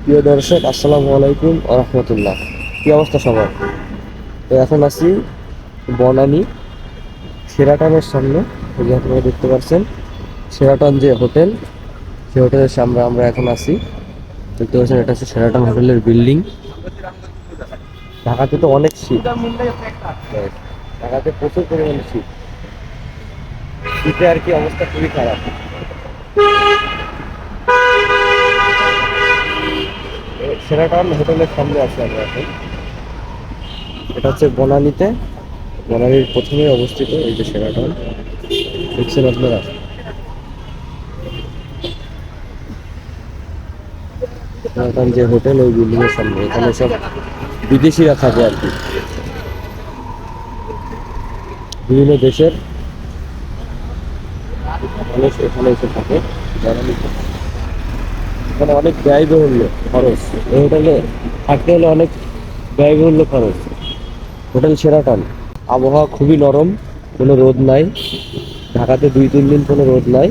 প্রিয় দর্শক, আসসালামু আলাইকুম ওয়া রাহমাতুল্লাহ। কি অবস্থা সবার? তো এখন আছি বনানী শেরাটনের সামনে। এই যে আপনারা দেখতে পাচ্ছেন শেরাটন যে হোটেল, সেই হোটেলের সামনে আমরা এখন আছি। দেখতে পাচ্ছেন এটা হচ্ছে শেরাটন হোটেলের বিল্ডিং। ঢাকাতে তো অনেক শীত, ঢাকাতে প্রচুর পরিমাণে শীত। শীতে আর কি অবস্থা খুবই খারাপ। শেরাটন হোটেলের সামনে আছি আমরা এখন। এটা হচ্ছে বনানীতে, বনানীর প্রথমে অবস্থিত এই যে শেরাটন, দেখছেন আপনারা। শেরাটন যে হোটেল, ওই বিল্ডিং এর সামনে। এখানে সব বিদেশিরা থাকে আর কি, বিভিন্ন দেশের মানুষ এখানে এসে থাকে। বনানীতে এখানে অনেক ব্যয়বহুল্য খরচ। এই হোটেলে থাকতে হলে অনেক ব্যয়বহুল্য খরচ। Hotel Sheraton. আবহাওয়া খুবই নরম, কোনো রোদ নাই। ঢাকাতে 2-3 দিন কোনো রোদ নাই।